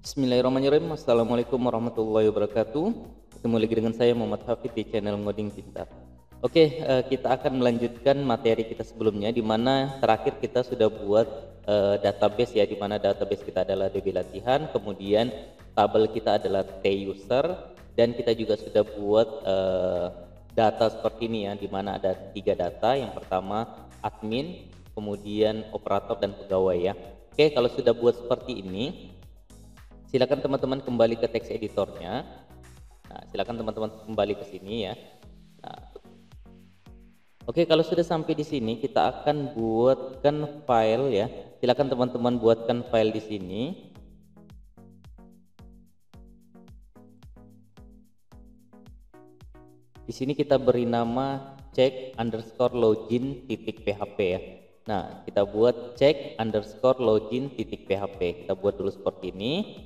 Bismillahirrahmanirrahim. Assalamualaikum warahmatullahi wabarakatuh. Ketemu lagi dengan saya Muhammad Hafid di channel Ngoding Pintar. Oke, kita akan melanjutkan materi kita sebelumnya di mana terakhir kita sudah buat database ya, di mana database kita adalah DB latihan, kemudian tabel kita adalah T-user, dan kita juga sudah buat data seperti ini ya, di mana ada 3 data. Yang pertama admin, kemudian operator dan pegawai ya. Oke, kalau sudah buat seperti ini, silakan teman-teman kembali ke teks editornya. Nah, silakan teman-teman kembali ke sini ya. Nah, oke, kalau sudah sampai di sini kita akan buatkan file ya. Silakan teman-teman buatkan file di sini. Di sini kita beri nama check_login.php ya. Nah, kita buat check_login.php. Kita buat dulu seperti ini.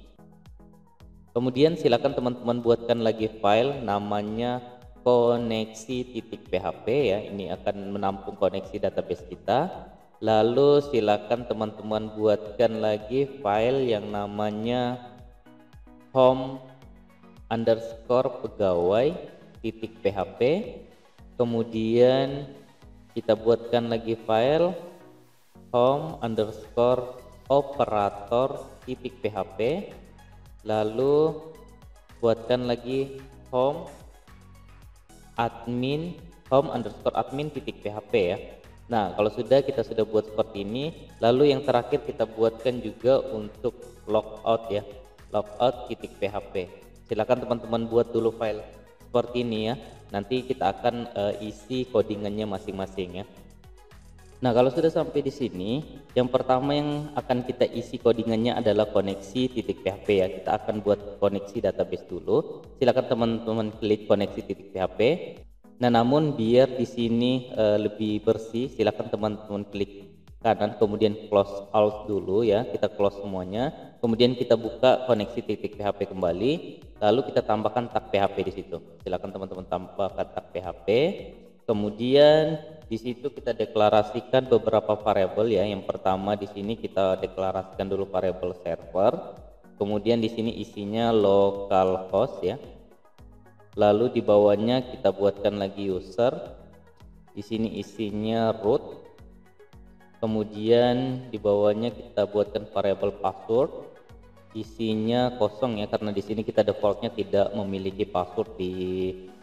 Kemudian silakan teman-teman buatkan lagi file namanya koneksi.php ya. Ini akan menampung koneksi database kita. Lalu silakan teman-teman buatkan lagi file yang namanya home_pegawai.php. Kemudian kita buatkan lagi file home_operator.php. Lalu buatkan lagi home_admin.php ya. Nah, kalau kita sudah buat seperti ini, lalu yang terakhir kita buatkan juga untuk logout ya, logout.php. Silakan teman-teman buat dulu file seperti ini ya. Nanti kita akan isi codingannya masing-masing ya. Nah, kalau sudah sampai di sini, yang pertama yang akan kita isi codingannya adalah koneksi.php ya. Kita akan buat koneksi database dulu. Silakan teman-teman klik koneksi.php. Nah, namun biar di sini lebih bersih, silakan teman-teman klik kanan, kemudian close all dulu ya. Kita close semuanya. Kemudian kita buka koneksi.php kembali. Lalu kita tambahkan tag PHP di situ. Silakan teman-teman tambahkan tag PHP. Kemudian di situ kita deklarasikan beberapa variabel ya. Yang pertama di sini kita deklarasikan dulu variabel server. Kemudian di sini isinya localhost ya. Lalu di bawahnya kita buatkan lagi user. Di sini isinya root. Kemudian di bawahnya kita buatkan variabel password. Isinya kosong ya, karena di sini kita defaultnya tidak memiliki password di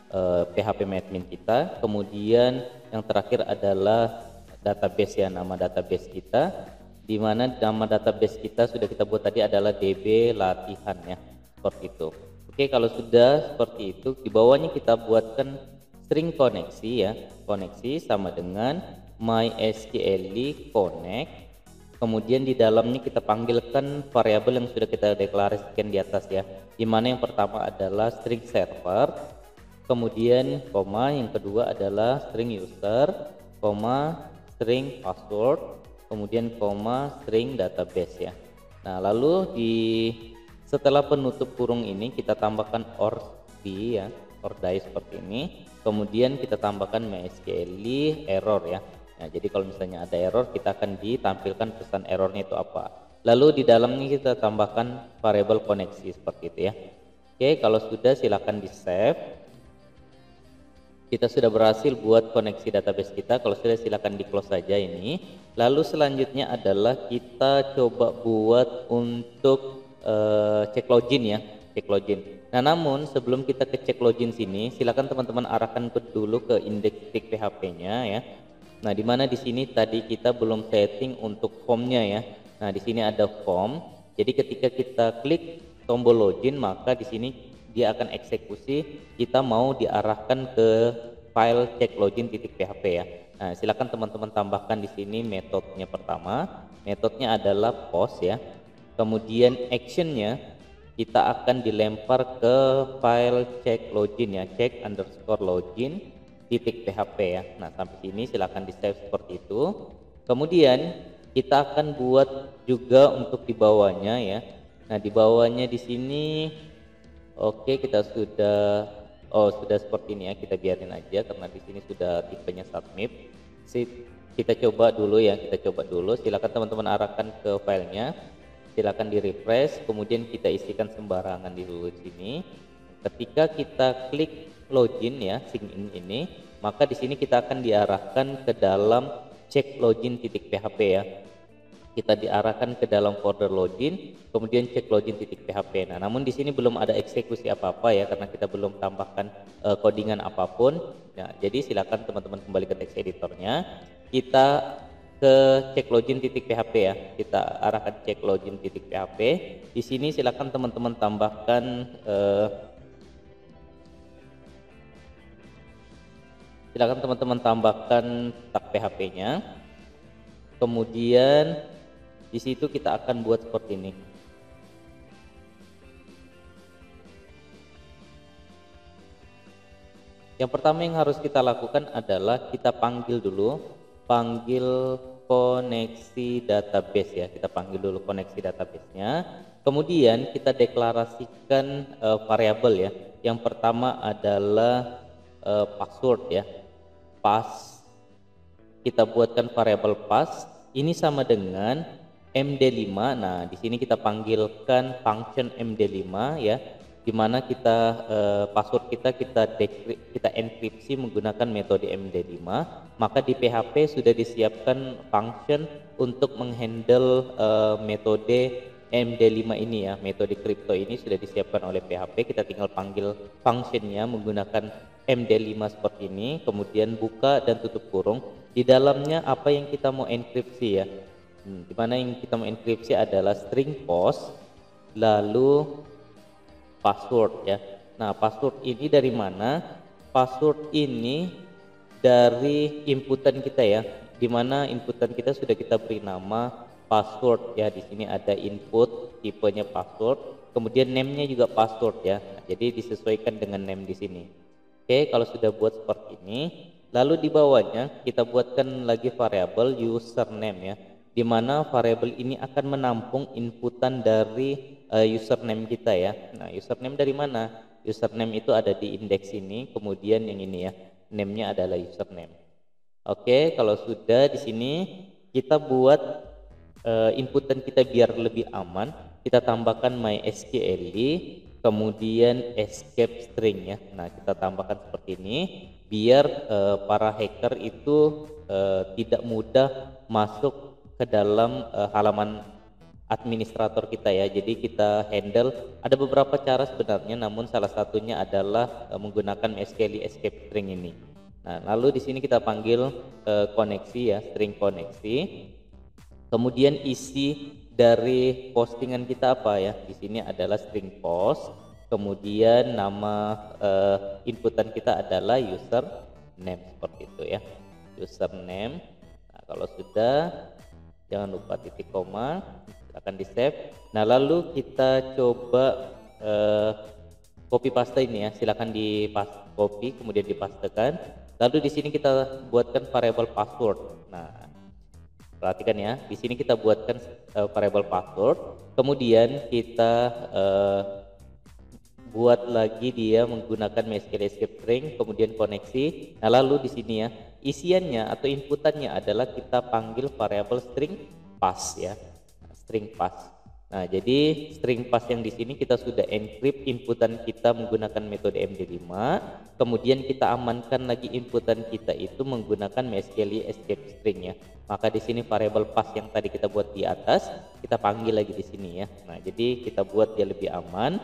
PHP admin kita. Kemudian yang terakhir adalah database ya, nama database kita, di mana nama database kita sudah kita buat tadi adalah DB latihan ya, seperti itu. Oke, kalau sudah seperti itu, di bawahnya kita buatkan string koneksi ya. Koneksi sama dengan mysql connect. Kemudian di dalamnya kita panggilkan variabel yang sudah kita deklarasikan di atas ya, di mana yang pertama adalah string server, kemudian koma, yang kedua adalah string user, koma, string password, kemudian koma, string database ya. Nah, lalu setelah penutup kurung ini kita tambahkan or die ya, or die seperti ini. Kemudian kita tambahkan mysql error ya. Nah, jadi kalau misalnya ada error, kita akan ditampilkan pesan errornya itu apa. Lalu di dalamnya kita tambahkan variabel koneksi seperti itu ya. Oke, kalau sudah silakan di save. Kita sudah berhasil buat koneksi database kita. Kalau sudah silakan di close saja ini. Lalu selanjutnya adalah kita coba buat untuk cek login ya, cek login. Nah, namun sebelum kita ke cek login sini, silakan teman-teman arahkan dulu ke index.php-nya ya. Nah, di mana di sini tadi kita belum setting untuk form-nya ya. Nah, di sini ada form. Jadi ketika kita klik tombol login, maka di sini dia akan eksekusi, kita mau diarahkan ke file checklogin.php ya. Nah, silakan teman-teman tambahkan di sini metodenya pertama. Metodenya adalah post ya. Kemudian actionnya kita akan dilempar ke file checklogin ya, check_login.php ya. Nah, sampai sini silakan di save seperti itu. Kemudian kita akan buat juga untuk di bawahnya ya. Nah, di bawahnya di sini oke, kita sudah seperti ini ya, kita biarin aja karena di sini sudah tipenya submit. Kita coba dulu ya, kita coba dulu. Silakan teman-teman arahkan ke filenya. silakan di refresh, kemudian kita isikan sembarangan di dulu sini. Ketika kita klik login ya, sign in ini, maka di sini kita akan diarahkan ke dalam cek login titik php ya. Kita diarahkan ke dalam folder login, kemudian cek login titik php. Nah, namun di sini belum ada eksekusi apa-apa ya, karena kita belum tambahkan codingan apapun. Nah, jadi silakan teman-teman kembali ke text editornya. Kita ke cek login titik php ya. Kita arahkan cek login titik php. Di sini silakan teman-teman tambahkan tag PHP-nya. Kemudian di situ kita akan buat seperti ini. Yang pertama yang harus kita lakukan adalah kita panggil koneksi database ya. Kita panggil dulu koneksi database-nya. Kemudian kita deklarasikan variabel ya. Yang pertama adalah password ya. Kita buatkan variabel pass. Ini sama dengan MD5. Nah, di sini kita panggilkan function MD5 ya, di mana kita password kita enkripsi menggunakan metode MD5. Maka di PHP sudah disiapkan function untuk menghandle metode MD5 ini ya. Metode crypto ini sudah disiapkan oleh PHP. Kita tinggal panggil functionnya menggunakan MD5 seperti ini, kemudian buka dan tutup kurung. Di dalamnya apa yang kita mau enkripsi ya. Di mana yang kita mau enkripsi adalah string post lalu password ya. Nah, password ini dari mana? Password ini dari inputan kita ya, di mana inputan kita sudah kita beri nama password ya. Di sini ada input tipenya password, kemudian name-nya juga password ya. Nah, jadi disesuaikan dengan name di sini. Oke, kalau sudah buat seperti ini, lalu di bawahnya kita buatkan lagi variabel username ya, di mana variabel ini akan menampung inputan dari username kita ya. Nah, username dari mana? Username itu ada di indeks ini, kemudian yang ini ya, name-nya adalah username. Oke, kalau sudah di sini kita buat inputan kita biar lebih aman, kita tambahkan mysql, kemudian escape string ya. Nah, kita tambahkan seperti ini biar para hacker itu tidak mudah masuk ke dalam halaman administrator kita ya. Jadi kita handle ada beberapa cara sebenarnya, namun salah satunya adalah menggunakan mysql escape string ini. Nah, lalu di sini kita panggil koneksi ya, string koneksi. Kemudian isi dari postingan kita apa ya? Di sini adalah string post. Kemudian nama inputan kita adalah username seperti itu ya. Username. Nah, kalau sudah jangan lupa titik koma, akan di save. Nah, lalu kita coba copy paste ini ya. Silakan di copy kemudian dipastekan. Lalu di sini kita buatkan variabel password. Nah, perhatikan ya, di sini kita buatkan variabel password, kemudian kita buat lagi dia menggunakan mysql escape string, kemudian koneksi. Nah, lalu di sini ya, isiannya atau inputannya adalah kita panggil variabel string pass ya, string pass. Nah, jadi string pass yang di sini kita sudah encrypt inputan kita menggunakan metode MD5, kemudian kita amankan lagi inputan kita itu menggunakan mysql escape string ya. Maka di sini variabel pass yang tadi kita buat di atas kita panggil lagi di sini ya. Nah, jadi kita buat dia lebih aman.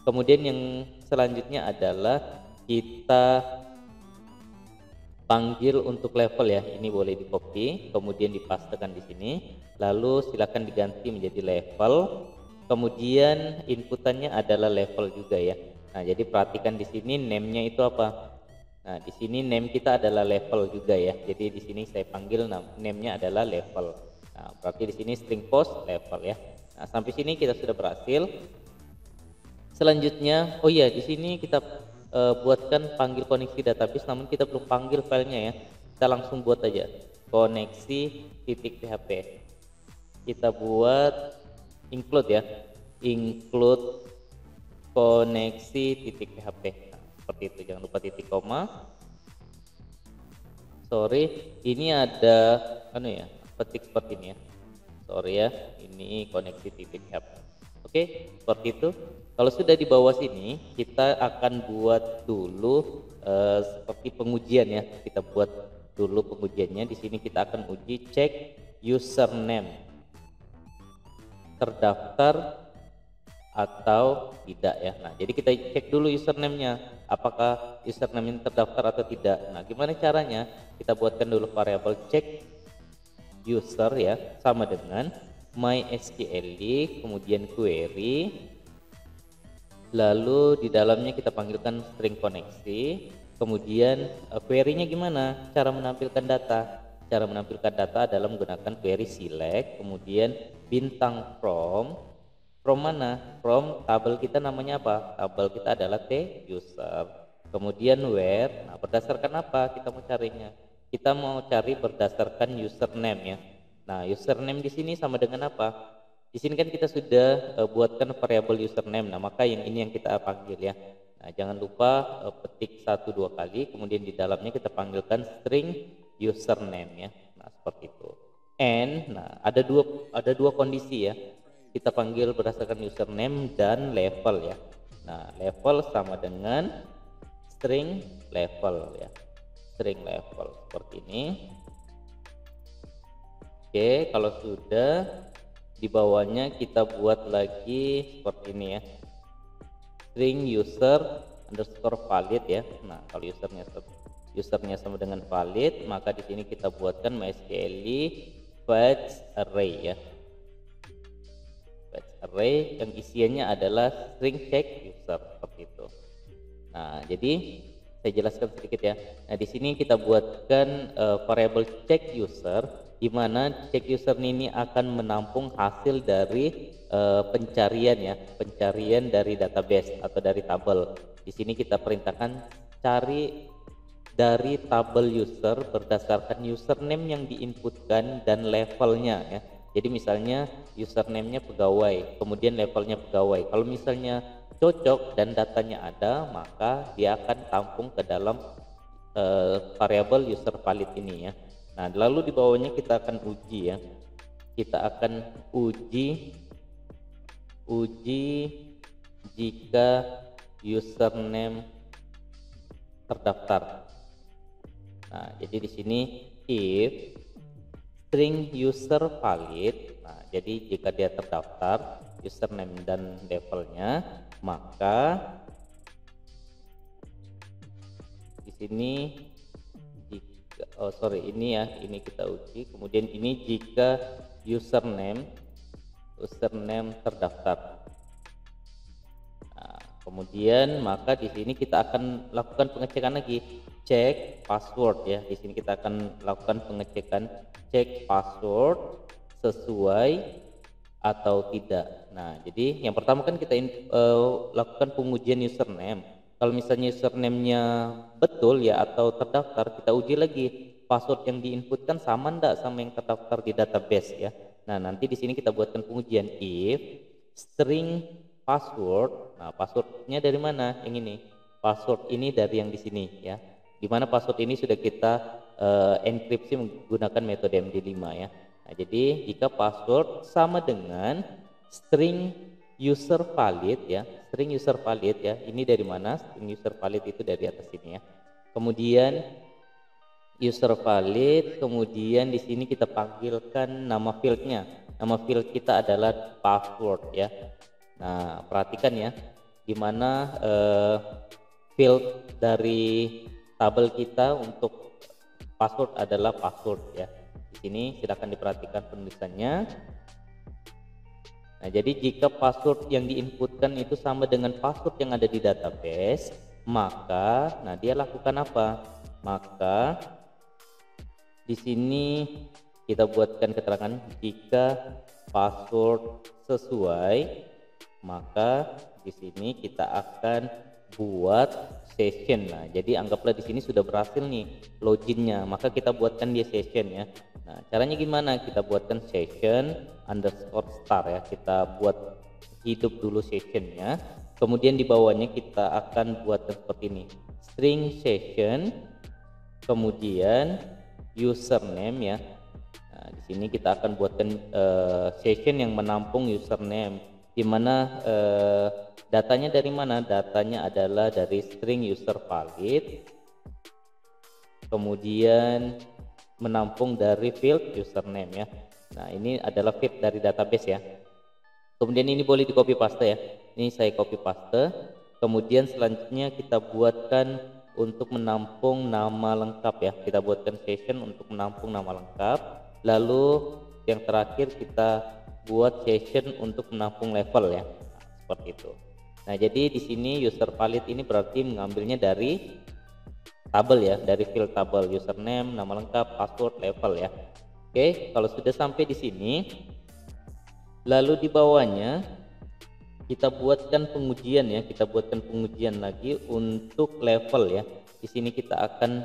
Kemudian yang selanjutnya adalah kita panggil untuk level ya. Ini boleh di copy kemudian dipastekan di sini, lalu silakan diganti menjadi level, kemudian inputannya adalah level juga ya. Nah, jadi perhatikan di sini name-nya itu apa. Nah, di sini name kita adalah level juga ya. Jadi di sini saya panggil name-nya adalah level. Nah, berarti di sini string post level ya. Nah, sampai sini kita sudah berhasil. Selanjutnya, oh iya, di sini kita buatkan panggil koneksi database, namun kita belum panggil filenya ya. Kita langsung buat aja koneksi titik php. Kita buat include ya, include koneksi titik php. Nah, seperti itu, jangan lupa titik koma. Sorry, ini ada petik seperti ini ya. sorry ya, ini koneksi titik help. Oke, seperti itu. Kalau sudah di bawah sini, kita akan buat dulu seperti pengujian ya. Kita buat dulu pengujiannya. Di sini kita akan uji cek username terdaftar atau tidak ya. Nah, jadi kita cek dulu username-nya, apakah username ini terdaftar atau tidak. Nah, gimana caranya? Kita buatkan dulu variabel cek user ya, sama dengan mysql kemudian query, lalu di dalamnya kita panggilkan string koneksi. Kemudian query-nya gimana cara menampilkan data? Cara menampilkan data adalah menggunakan query select, kemudian bintang from mana? From tabel kita namanya apa? Tabel kita adalah t user. Kemudian where, nah berdasarkan apa kita mau carinya? Kita mau cari berdasarkan username ya. Nah, username di sini sama dengan apa? Di sini kan kita sudah buatkan variabel username. Nah, maka yang ini yang kita panggil ya. Nah, jangan lupa petik 1-2 kali, kemudian di dalamnya kita panggilkan string username ya. Nah, seperti itu. And, nah ada dua kondisi ya. Kita panggil berdasarkan username dan level ya. Nah, level sama dengan string level ya. String level seperti ini. Oke, kalau sudah di bawahnya kita buat lagi seperti ini ya. String user underscore valid ya. Nah, kalau usernya sama dengan valid, maka di sini kita buatkan mysql fetch array ya. Fetch array yang isiannya adalah string check user seperti itu. Nah, jadi saya jelaskan sedikit ya. Nah, di sini kita buatkan variabel check user, di mana check user ini akan menampung hasil dari pencarian ya, pencarian dari database atau dari tabel. Di sini kita perintahkan cari dari tabel user berdasarkan username yang diinputkan dan levelnya ya. Jadi misalnya username-nya pegawai, kemudian levelnya pegawai. Kalau misalnya cocok dan datanya ada, maka dia akan tampung ke dalam variabel user valid ini ya. Nah, lalu di bawahnya kita akan uji ya. Kita akan uji jika username terdaftar. Nah, jadi di sini if string user valid. Nah, jadi jika dia terdaftar username dan levelnya, maka di sini ini ya, ini kita uji. Kemudian ini jika username terdaftar. Nah, kemudian maka di sini kita akan lakukan pengecekan lagi, cek password ya. Di sini kita akan lakukan pengecekan cek password sesuai atau tidak. Nah, jadi yang pertama kan kita lakukan pengujian username. Kalau misalnya username-nya betul ya atau terdaftar, kita uji lagi password yang diinputkan sama enggak sama yang terdaftar di database ya. Nah, nanti di sini kita buatkan pengujian if string password. Nah, passwordnya dari mana? Yang ini. Password ini dari yang di sini ya. Di mana password ini sudah kita enkripsi menggunakan metode MD5 ya. Nah, jadi jika password sama dengan string user valid ya, string user valid ya. Ini dari mana? String user valid itu dari atas sini ya. Kemudian user valid, kemudian di sini kita panggilkan nama fieldnya. Nama field kita adalah password ya. Nah, perhatikan ya, di mana field dari tabel kita untuk password adalah password ya. Di sini silakan diperhatikan penulisannya. Nah, jadi jika password yang diinputkan itu sama dengan password yang ada di database, maka nah dia lakukan apa? Maka di sini kita buatkan keterangan jika password sesuai, maka di sini kita akan buat session. Nah, jadi anggaplah di sini sudah berhasil nih loginnya, maka kita buatkan dia session ya. Nah, caranya gimana? Kita buatkan session underscore start ya. Kita buat hidup dulu sessionnya. Kemudian di bawahnya kita akan buatkan seperti ini. String session, kemudian username ya. Nah, di sini kita akan buatkan session yang menampung username, di mana datanya dari mana? Datanya adalah dari string user valid, kemudian menampung dari field username ya. Nah, ini adalah field dari database ya. Kemudian ini boleh di copy paste ya. Ini saya copy paste. Kemudian selanjutnya kita buatkan untuk menampung nama lengkap ya. Kita buatkan session untuk menampung nama lengkap. Lalu yang terakhir kita buat session untuk menampung level ya. Nah, seperti itu. Nah, jadi di sini user valid ini berarti mengambilnya dari tabel ya, dari field tabel username, nama lengkap, password, level ya. Oke, kalau sudah sampai di sini, lalu di bawahnya kita buatkan pengujian ya, kita buatkan pengujian lagi untuk level ya. Di sini kita akan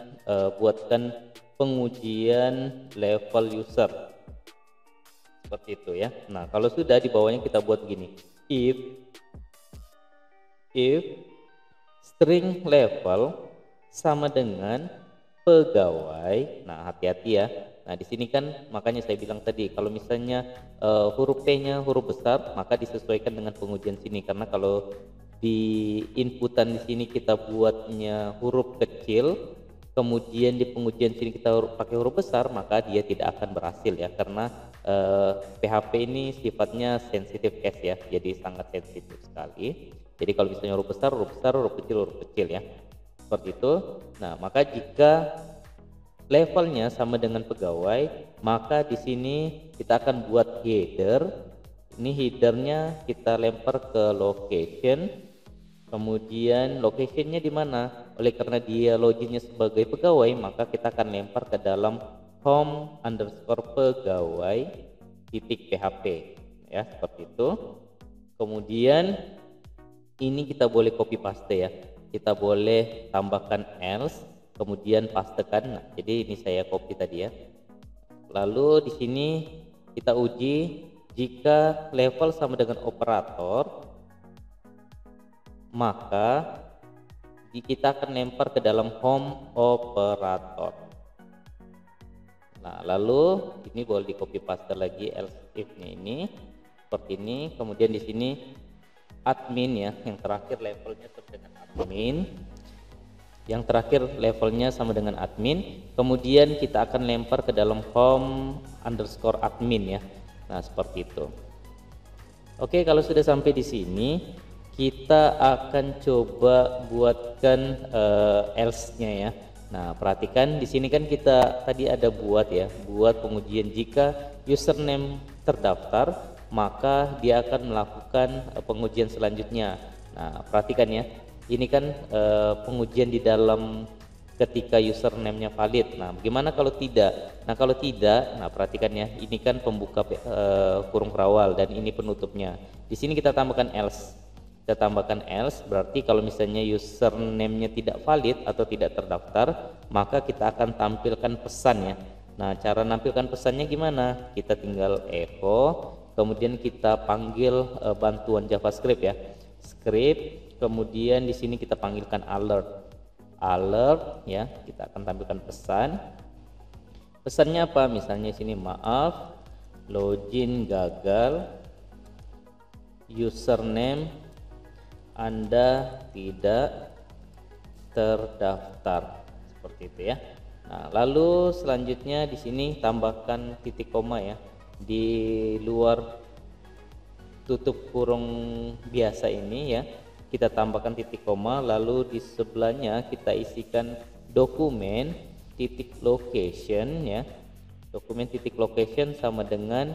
buatkan pengujian level user seperti itu ya. Nah, kalau sudah di bawahnya kita buat gini, if string level sama dengan pegawai. Nah, hati-hati ya. Nah, di sini kan makanya saya bilang tadi kalau misalnya huruf P-nya huruf besar, maka disesuaikan dengan pengujian sini, karena kalau di inputan di sini kita buatnya huruf kecil, kemudian di pengujian sini kita pakai huruf besar, maka dia tidak akan berhasil ya, karena PHP ini sifatnya sensitive case ya, jadi sangat sensitif sekali. Jadi kalau misalnya huruf besar, huruf kecil ya, seperti itu. Nah, maka jika levelnya sama dengan pegawai, maka di sini kita akan buat header. Ini headernya kita lempar ke location. Kemudian locationnya di mana? Oleh karena dia loginnya sebagai pegawai, maka kita akan lempar ke dalam home_pegawai .php ya, seperti itu. Kemudian ini kita boleh copy paste ya, kita boleh tambahkan else, kemudian pastekan. Nah, jadi ini saya copy tadi ya. Lalu di sini kita uji, jika level sama dengan operator, maka kita akan lempar ke dalam home operator. Nah, lalu ini boleh di copy paste lagi else if-nya ini seperti ini. Kemudian di sini admin ya, yang terakhir levelnya sama dengan admin, yang terakhir levelnya sama dengan admin. Kemudian kita akan lempar ke dalam home_admin ya. Nah, seperti itu. Oke, kalau sudah sampai di sini, kita akan coba buatkan else-nya ya. Nah, perhatikan di sini kan kita tadi ada buat ya, buat pengujian jika username terdaftar, maka dia akan melakukan pengujian selanjutnya. Nah, perhatikan ya, ini kan pengujian di dalam ketika username-nya valid. Nah, bagaimana kalau tidak? Nah, kalau tidak, nah perhatikan ya, ini kan pembuka kurung perawal dan ini penutupnya. Di sini kita tambahkan else. Kita tambahkan else, berarti kalau misalnya username-nya tidak valid atau tidak terdaftar, maka kita akan tampilkan pesan ya. Nah, cara nampilkan pesannya gimana? Kita tinggal echo, kemudian kita panggil bantuan JavaScript ya, script, kemudian di sini kita panggilkan alert ya, kita akan tampilkan pesan. Pesannya apa? Misalnya sini, maaf, login gagal, username Anda tidak terdaftar, seperti itu ya. Nah, lalu selanjutnya di sini tambahkan titik koma ya, di luar tutup kurung biasa ini ya, kita tambahkan titik koma, lalu di sebelahnya kita isikan dokumen titik location ya. Dokumen titik location sama dengan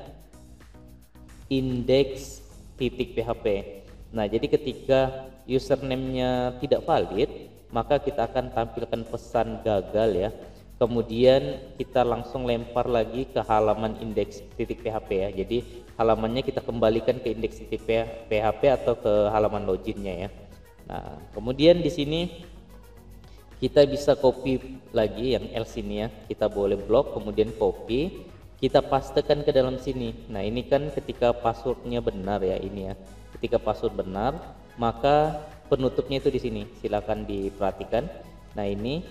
index titik php. Nah, jadi ketika username-nya tidak valid, maka kita akan tampilkan pesan gagal ya. Kemudian kita langsung lempar lagi ke halaman index.php ya. Jadi halamannya kita kembalikan ke index.php atau ke halaman loginnya ya. Nah, kemudian di sini kita bisa copy lagi yang else ini ya. Kita boleh blok, kemudian copy, kita pastekan ke dalam sini. Nah, ini kan ketika passwordnya benar ya, ini ya. Ketika password benar, maka penutupnya itu di sini. Silakan diperhatikan. Nah, ini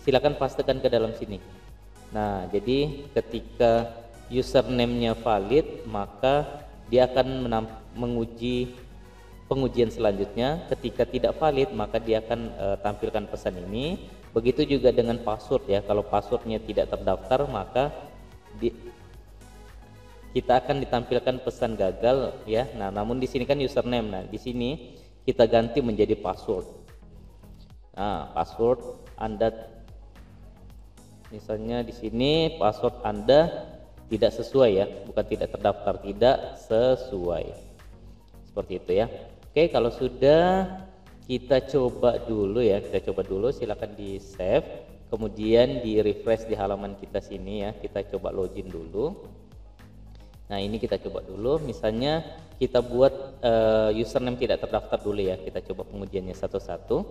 silakan pastekan ke dalam sini. Nah, jadi ketika username-nya valid, maka dia akan menguji pengujian selanjutnya. Ketika tidak valid, maka dia akan tampilkan pesan ini. Begitu juga dengan password ya. Kalau passwordnya tidak terdaftar, maka kita akan ditampilkan pesan gagal ya. Nah, namun di sini kan username. Nah, di sini kita ganti menjadi password. Nah, password Anda, misalnya di sini password Anda tidak sesuai ya, bukan tidak terdaftar, tidak sesuai. Seperti itu ya. Oke, kalau sudah kita coba dulu ya, silakan di save, kemudian di refresh di halaman kita sini ya. Kita coba login dulu. Nah, ini kita coba dulu, misalnya kita buat username tidak terdaftar dulu ya. Kita coba pengujiannya satu-satu.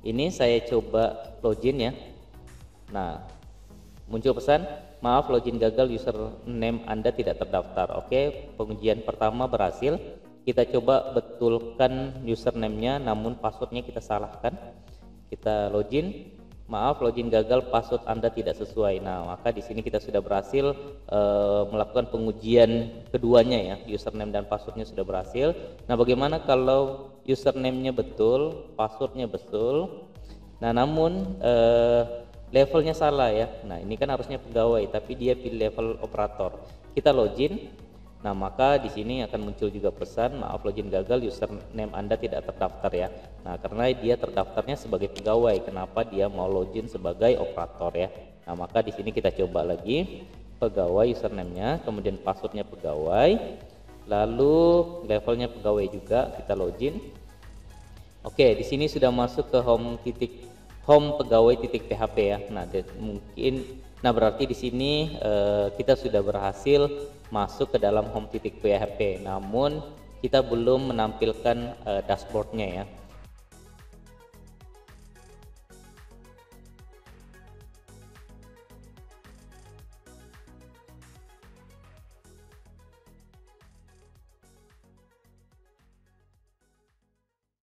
Ini saya coba login ya. Nah, muncul pesan, maaf login gagal, username Anda tidak terdaftar. Oke, pengujian pertama berhasil. Kita coba betulkan username-nya, namun passwordnya kita salahkan. Kita login, maaf login gagal, password Anda tidak sesuai. Nah, maka di sini kita sudah berhasil melakukan pengujian keduanya ya, username dan passwordnya sudah berhasil. Nah, bagaimana kalau username-nya betul, passwordnya betul, nah namun levelnya salah ya. Nah, ini kan harusnya pegawai, tapi dia pilih level operator. Kita login. Nah, maka di sini akan muncul juga pesan, maaf login gagal, username Anda tidak terdaftar ya. Nah, karena dia terdaftarnya sebagai pegawai, kenapa dia mau login sebagai operator ya. Nah, maka di sini kita coba lagi, pegawai username-nya, kemudian passwordnya pegawai, lalu levelnya pegawai juga, kita login. Oke, di sini sudah masuk ke home pegawai.php ya. Nah, berarti di sini kita sudah berhasil masuk ke dalam home.php, namun kita belum menampilkan dashboardnya ya.